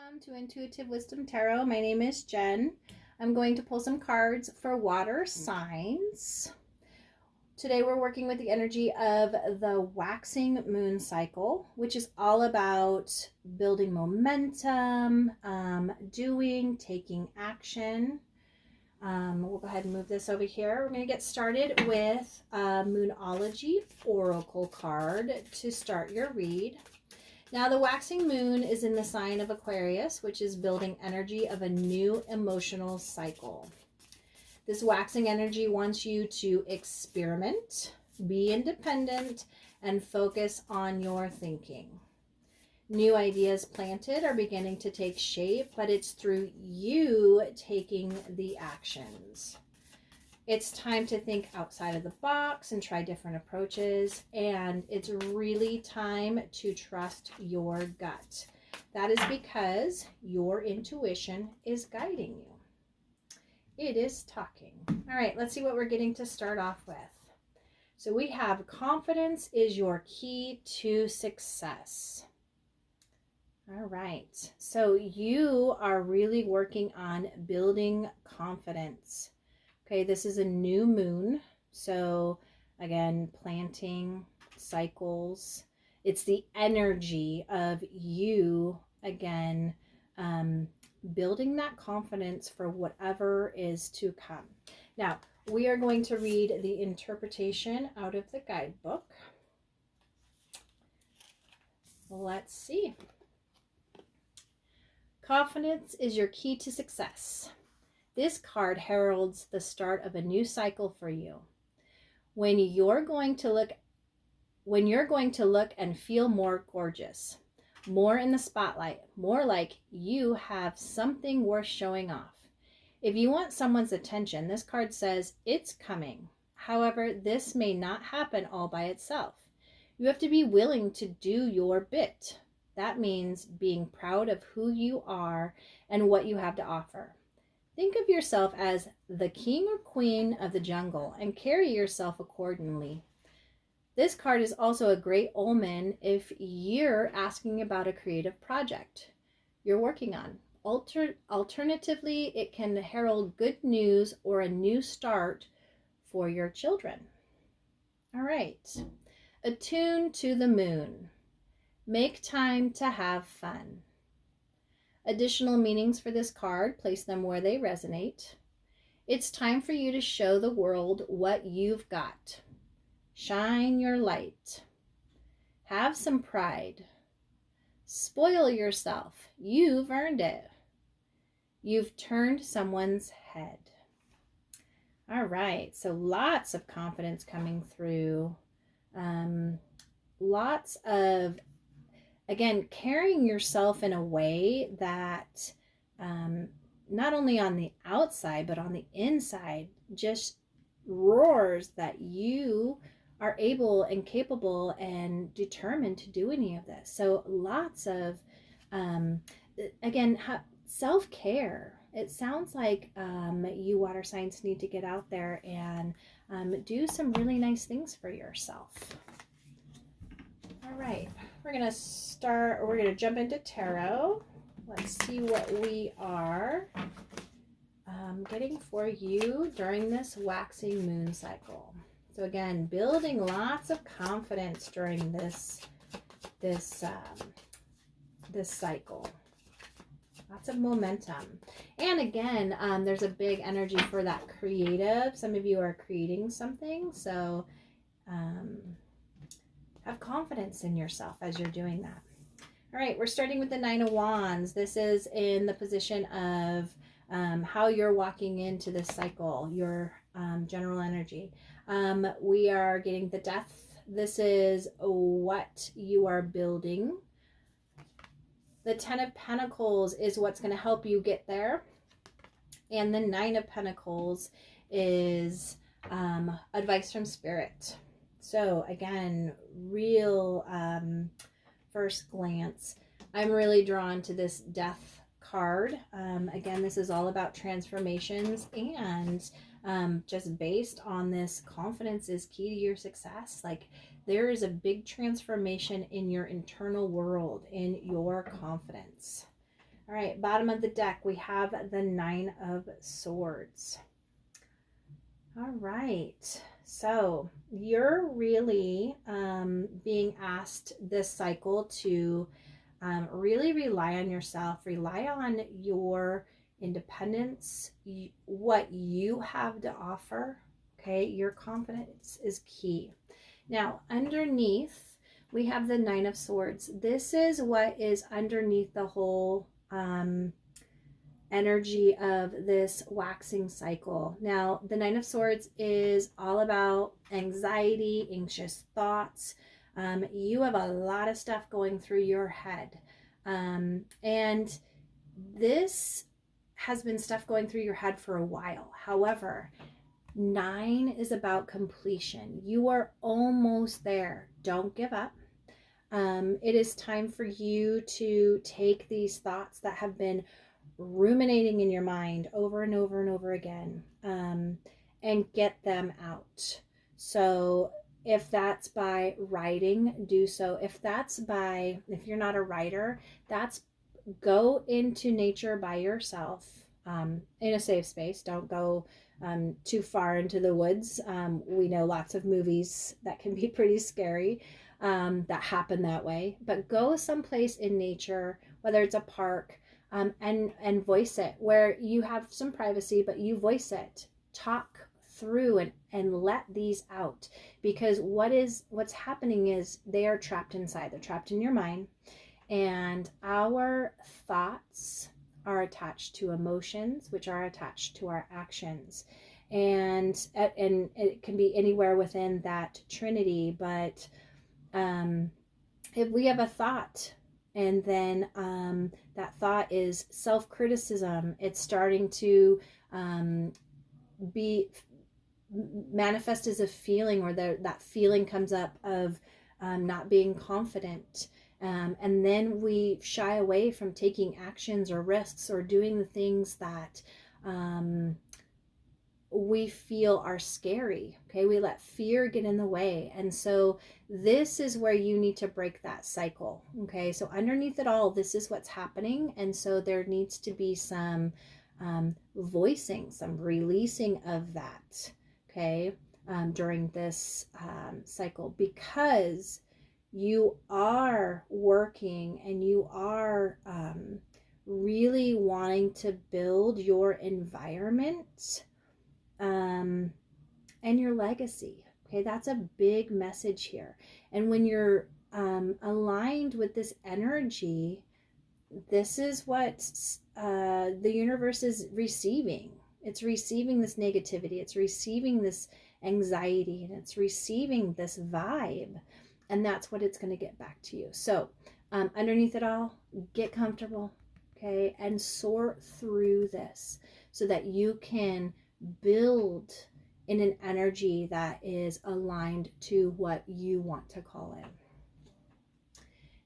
Welcome to Intuitive Wisdom Tarot. My name is Jen. I'm going to pull some cards for water signs. Today we're working with the energy of the waxing moon cycle, which is all about building momentum, taking action. We'll go ahead and move this over here. We're going to get started with a Moonology Oracle card to start your read. Now, the waxing moon is in the sign of Aquarius, which is building energy of a new emotional cycle. This waxing energy wants you to experiment, be independent, and focus on your thinking. New ideas planted are beginning to take shape, but it's through you taking the actions. It's time to think outside of the box and try different approaches, and it's really time to trust your gut. That is because your intuition is guiding you. It is talking. All right, let's see what we're getting to start off with. So we have confidence is your key to success. All right, so you are really working on building confidence. Okay, this is a new moon, so again, planting cycles. It's the energy of you, again, building that confidence for whatever is to come. Now, we are going to read the interpretation out of the guidebook. Let's see. Confidence is your key to success. This card heralds the start of a new cycle for you. When you're going to look and feel more gorgeous, more in the spotlight, more like you have something worth showing off. If you want someone's attention, this card says it's coming. However, this may not happen all by itself. You have to be willing to do your bit. That means being proud of who you are and what you have to offer. Think of yourself as the king or queen of the jungle and carry yourself accordingly. This card is also a great omen if you're asking about a creative project you're working on. Alternatively, it can herald good news or a new start for your children. All right. Attune to the moon. Make time to have fun. Additional meanings for this card, place them where they resonate. It's time for you to show the world what you've got. Shine your light. Have some pride. Spoil yourself. You've earned it. You've turned someone's head. All right, so lots of confidence coming through. Lots of, again, carrying yourself in a way that not only on the outside, but on the inside, just roars that you are able and capable and determined to do any of this. So lots of, again, self-care. It sounds like you water signs need to get out there and do some really nice things for yourself. All right, we're going to jump into tarot. Let's see what we are getting for you during this waxing moon cycle. So again, building lots of confidence during this cycle. Lots of momentum. And again, there's a big energy for that creative. Some of you are creating something, so have confidence in yourself as you're doing that. All right, we're starting with the Nine of Wands. This is in the position of how you're walking into this cycle, your general energy. We are getting the Death. This is what you are building. The Ten of Pentacles is what's going to help you get there. And the Nine of Pentacles is advice from Spirit. So again, real first glance, I'm really drawn to this Death card. Again, this is all about transformations, and just based on this, confidence is key to your success. Like, there is a big transformation in your internal world, in your confidence. All right, bottom of the deck, we have the Nine of Swords. All right, so you're really being asked this cycle to really rely on yourself, rely on your independence, what you have to offer. Okay, your confidence is key. Now, underneath, we have the Nine of Swords. This is what is underneath the whole energy of this waxing cycle. Now, the Nine of Swords is all about anxiety, anxious thoughts. You have a lot of stuff going through your head. And this has been stuff going through your head for a while. However, 9 is about completion. You are almost there. Don't give up. It is time for you to take these thoughts that have been ruminating in your mind over and over and over again, and get them out. So if that's by writing, do so. If you're not a writer, that's go into nature by yourself, in a safe space. Don't go too far into the woods. We know lots of movies that can be pretty scary, that happen that way. But go someplace in nature, whether it's a park, and voice it, where you have some privacy, but you voice it. Talk through and let these out, because what's happening is they are trapped inside. They're trapped in your mind, and our thoughts are attached to emotions, which are attached to our actions, and it can be anywhere within that trinity. But if we have a thought, and then that thought is self-criticism, it's starting to be manifest as a feeling, or that feeling comes up of not being confident, and then we shy away from taking actions or risks or doing the things that we feel are scary. Okay, we let fear get in the way. And so this is where you need to break that cycle. Okay, so underneath it all, this is what's happening. And so there needs to be some voicing, some releasing of that, okay, during this cycle, because you are working and you are really wanting to build your environment and your legacy. Okay, that's a big message here. And when you're aligned with this energy, this is what the universe is receiving. It's receiving this negativity, it's receiving this anxiety, and it's receiving this vibe. And that's what it's going to get back to you. So underneath it all, get comfortable, okay, and sort through this so that you can build in an energy that is aligned to what you want to call in.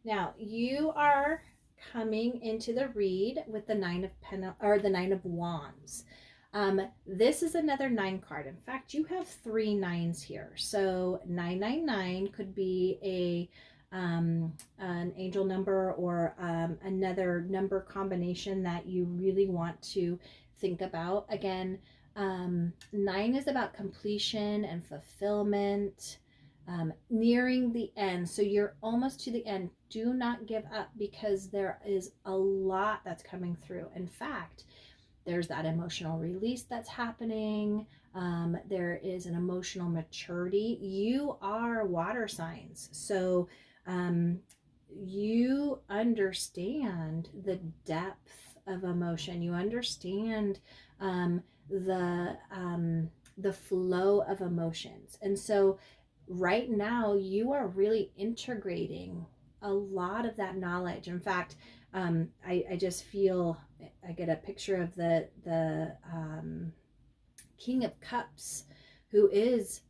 Now, you are coming into the read with the Nine of Wands. This is another 9 card. In fact, you have 3 9s here. So 999 could be an angel number, or another number combination that you really want to think about. Again, 9 is about completion and fulfillment, nearing the end. So you're almost to the end. Do not give up, because there is a lot that's coming through. In fact, there's that emotional release that's happening. There is an emotional maturity. You are water signs, so you understand the depth of emotion. You understand the flow of emotions. And so right now you are really integrating a lot of that knowledge. In fact, I just feel, I get a picture of the King of Cups, who is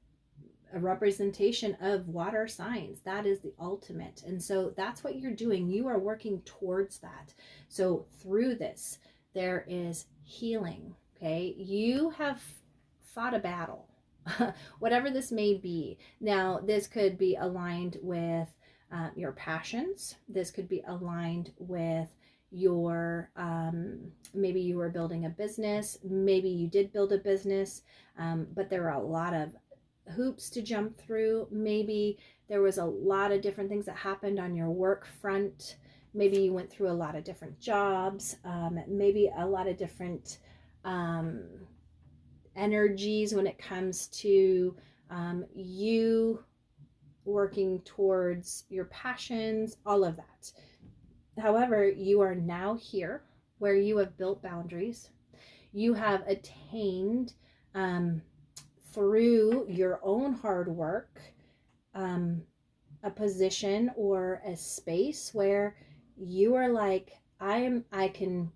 a representation of water signs. That is the ultimate. And so that's what you're doing. You are working towards that. So through this, there is healing. Okay, you have fought a battle, whatever this may be. Now, this could be aligned with your passions. This could be aligned with your, maybe you were building a business, maybe you did build a business, but there were a lot of hoops to jump through. Maybe there was a lot of different things that happened on your work front. Maybe you went through a lot of different jobs, maybe a lot of different energies when it comes to you working towards your passions, all of that. However, you are now here where you have built boundaries. You have attained through your own hard work a position or a space where you are like, I can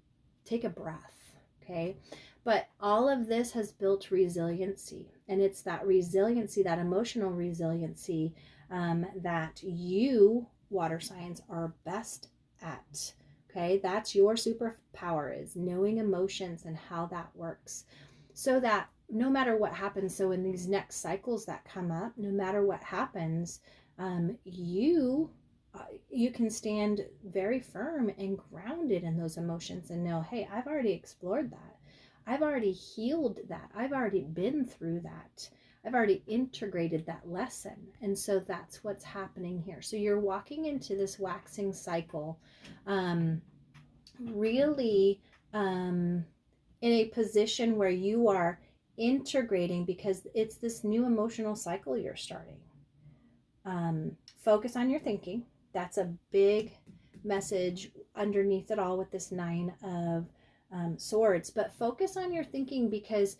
take a breath, okay? But all of this has built resiliency, and it's that resiliency, that emotional resiliency, that you, water signs, are best at, okay? That's your superpower, is knowing emotions and how that works, so that no matter what happens, so in these next cycles that come up, no matter what happens, you can stand very firm and grounded in those emotions and know, hey, I've already explored that. I've already healed that. I've already been through that. I've already integrated that lesson. And so that's what's happening here. So you're walking into this waxing cycle, really in a position where you are integrating, because it's this new emotional cycle you're starting. Focus on your thinking. That's a big message underneath it all with this 9 of Swords. But focus on your thinking, because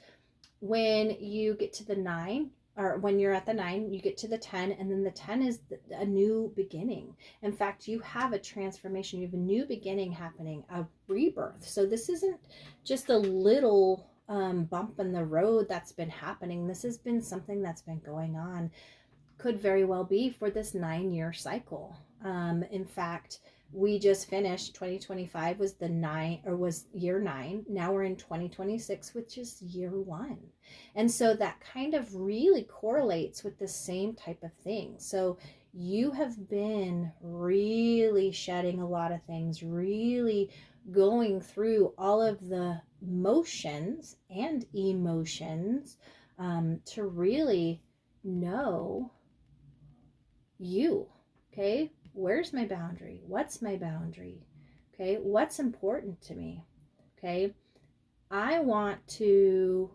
when you get to the 9, or when you're at the 9, you get to the 10, and then the 10 is a new beginning. In fact, you have a transformation. You have a new beginning happening, a rebirth. So this isn't just a little bump in the road that's been happening. This has been something that's been going on. Could very well be for this 9-year cycle. In fact, we just finished 2025 was year 9. Now we're in 2026, which is year 1. And so that kind of really correlates with the same type of thing. So you have been really shedding a lot of things, really going through all of the motions and emotions, to really know you. Okay, where's my boundary? What's my boundary? Okay, what's important to me? Okay, I want to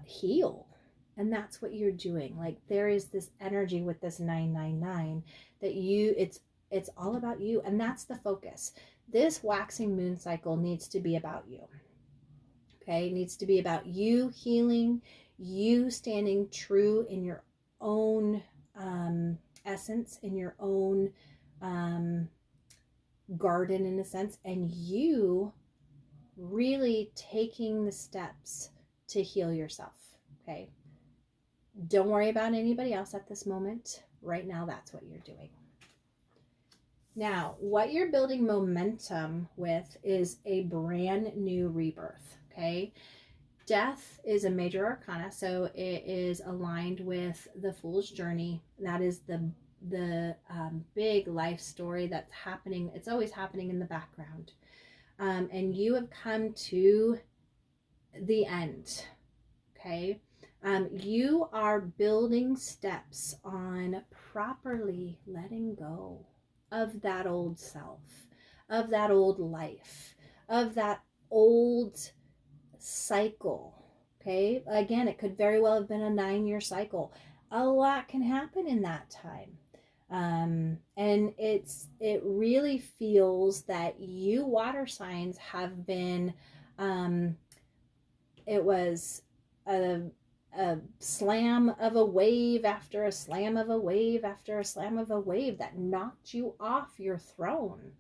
heal, and that's what you're doing. Like, there is this energy with this 999 that it's all about you, and that's the focus. This waxing moon cycle needs to be about you. Okay, it needs to be about you healing, you standing true in your own essence, in your own garden, in a sense, and you really taking the steps to heal yourself. Okay, don't worry about anybody else at this moment. Right now, that's what you're doing. Now, what you're building momentum with is a brand new rebirth. Okay, Death is a major arcana, so it is aligned with the Fool's Journey. That is the big life story that's happening. It's always happening in the background. And you have come to the end, okay? You are building steps on properly letting go of that old self, of that old life, of that old cycle. Okay, again, it could very well have been a 9-year cycle. A lot can happen in that time, and it really feels that you water signs have been it was a slam of a wave after a slam of a wave after a slam of a wave that knocked you off your throne,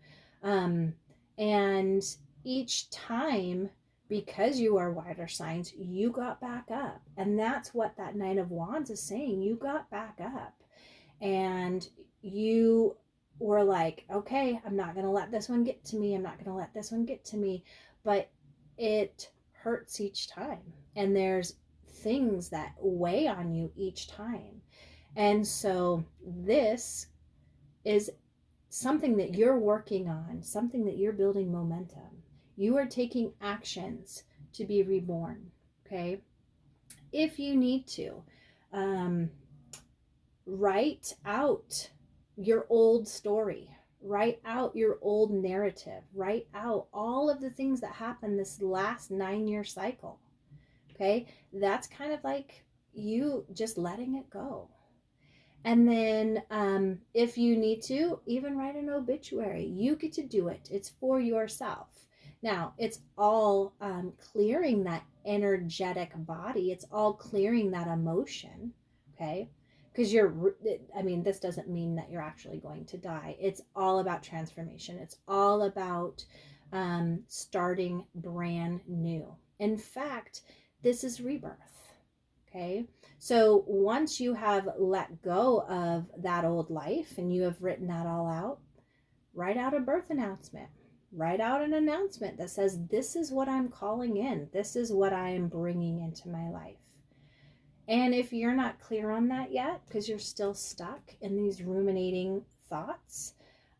and each time, because you are water signs, you got back up. And that's what that 9 of Wands is saying. You got back up and you were like, okay, I'm not going to let this one get to me. I'm not going to let this one get to me. But it hurts each time. And there's things that weigh on you each time. And so this is something that you're working on, something that you're building momentum. You are taking actions to be reborn, okay? If you need to, write out your old story, write out your old narrative, write out all of the things that happened this last 9-year cycle, okay? That's kind of like you just letting it go. And then if you need to, even write an obituary. You get to do it. It's for yourself. Now, it's all clearing that energetic body. It's all clearing that emotion, okay? Because this doesn't mean that you're actually going to die. It's all about transformation. It's all about starting brand new. In fact, this is rebirth, okay? So once you have let go of that old life and you have written that all out, write out a birth announcement. Write out an announcement that says, this is what I'm calling in. This is what I am bringing into my life. And if you're not clear on that yet, because you're still stuck in these ruminating thoughts,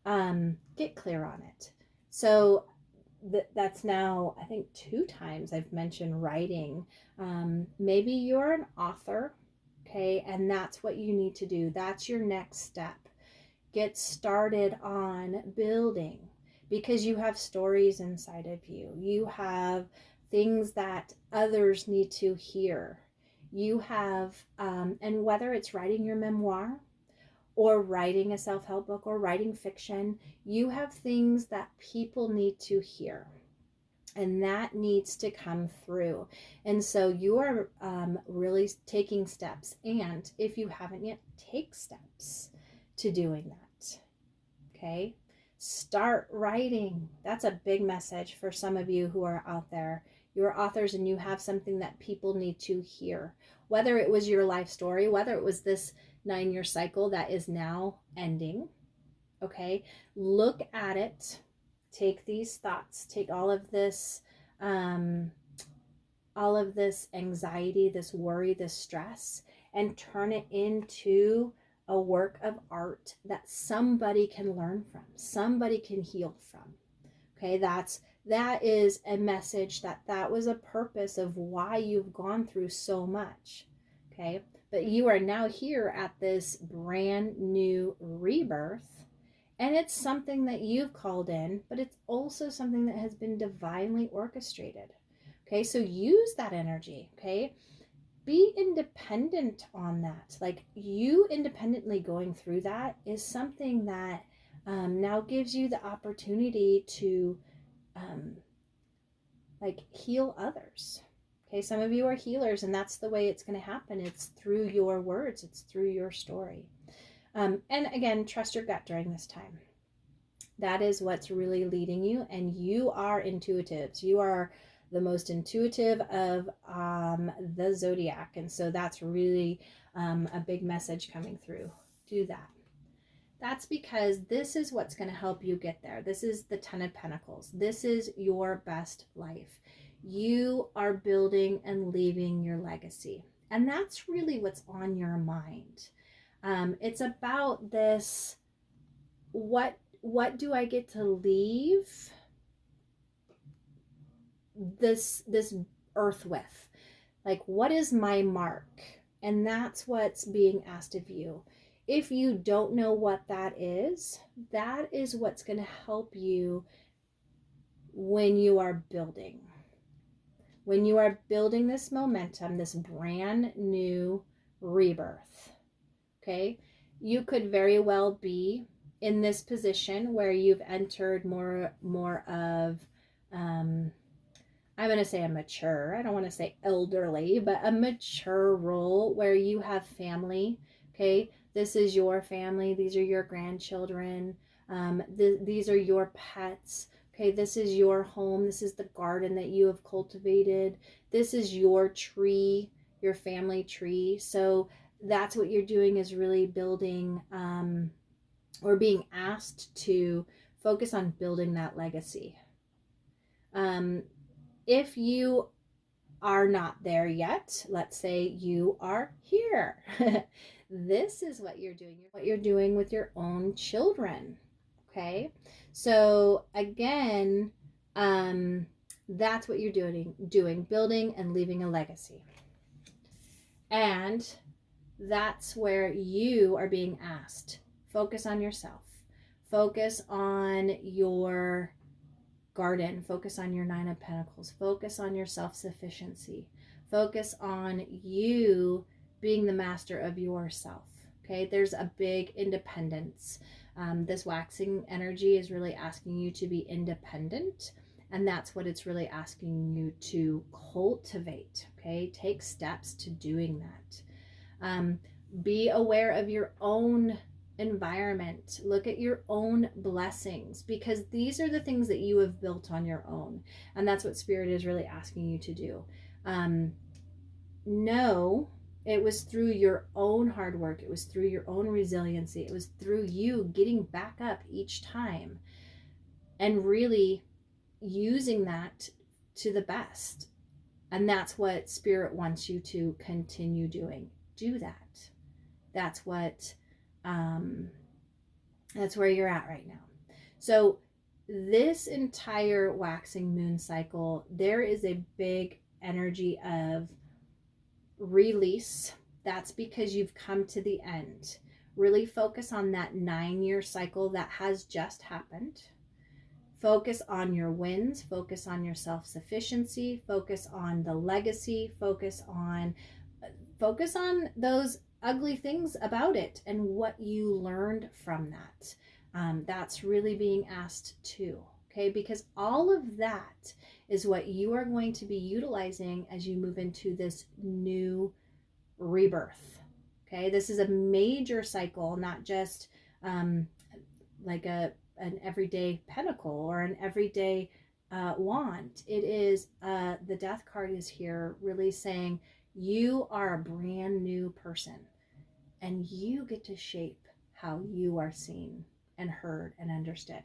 get clear on it. So that's now, I think, 2 times I've mentioned writing. Maybe you're an author, okay, and that's what you need to do. That's your next step. Get started on building, because you have stories inside of you. You have things that others need to hear. You have, and whether it's writing your memoir or writing a self-help book or writing fiction, you have things that people need to hear. And that needs to come through. And so you are really taking steps. And if you haven't yet, take steps to doing that. Okay? Start writing. That's a big message for some of you who are out there. You're authors and you have something that people need to hear. Whether it was your life story, whether it was this 9-year cycle that is now ending. Okay? Look at it. Take these thoughts, take all of this anxiety, this worry, this stress, and turn it into a work of art that somebody can learn from, somebody can heal from. Okay, that is a message that was a purpose of why you've gone through so much. Okay, but you are now here at this brand new rebirth. And it's something that you've called in, but it's also something that has been divinely orchestrated. Okay, so use that energy, okay? Be independent on that. Like, you independently going through that is something that now gives you the opportunity to heal others. Okay, some of you are healers, and that's the way it's going to happen. It's through your words. It's through your story. And again, trust your gut during this time. That is what's really leading you, and you are intuitives. You are the most intuitive of the zodiac, and so that's really a big message coming through. Do that. That's because this is what's going to help you get there. This is the 10 of Pentacles. This is your best life. You are building and leaving your legacy, and that's really what's on your mind. It's about this, what do I get to leave this earth with? Like, what is my mark? And that's what's being asked of you. If you don't know what that is what's going to help you when you are building. When you are building this momentum, this brand new rebirth. Okay? You could very well be in this position where you've entered more of, I'm going to say a mature, I don't want to say elderly, but a mature role where you have family, okay? This is your family. These are your grandchildren. These are your pets, okay? This is your home. This is the garden that you have cultivated. This is your tree, your family tree. So that's what you're doing, is really building, or being asked to focus on building that legacy. If you are not there yet, let's say you are here. This is what you're doing. What you're doing with your own children. Okay, so again, that's what you're doing, building and leaving a legacy. And that's where you are being asked, focus on yourself, focus on your garden, focus on your 9 of Pentacles, focus on your self-sufficiency, focus on you being the master of yourself. Okay, there's a big independence. This waxing energy is really asking you to be independent, and that's what it's really asking you to cultivate. Okay, take steps to doing that. Be aware of your own environment. Look at your own blessings, because these are the things that you have built on your own, and that's what Spirit is really asking you to do. No, it was through your own hard work, it was through your own resiliency, it was through you getting back up each time and really using that to the best. And that's what Spirit wants you to continue doing. Do that. That's what that's where you're at right now. So this entire waxing moon cycle, there is a big energy of release. That's because you've come to the end. Really focus on that 9-year cycle that has just happened. Focus on your wins, focus on your self-sufficiency, focus on the legacy, focus on those ugly things about it and what you learned from that. That's really being asked too, okay? Because all of that is what you are going to be utilizing as you move into this new rebirth, okay? This is a major cycle, not just like an everyday pentacle or an everyday wand. It is, the death card is here really saying you are a brand new person and you get to shape how you are seen and heard and understood.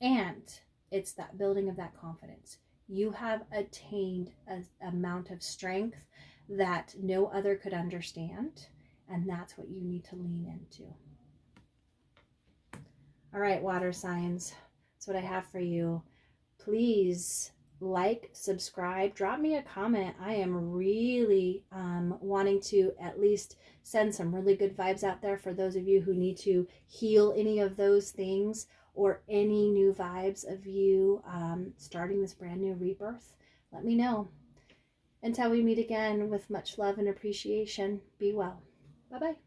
And it's that building of that confidence. You have attained an amount of strength that no other could understand, and that's what you need to lean into. All right, water signs, that's what I have for you. Please like, subscribe, drop me a comment. I am really wanting to at least send some really good vibes out there for those of you who need to heal any of those things, or any new vibes of you starting this brand new rebirth. Let me know. Until we meet again, with much love and appreciation, be well. Bye-bye.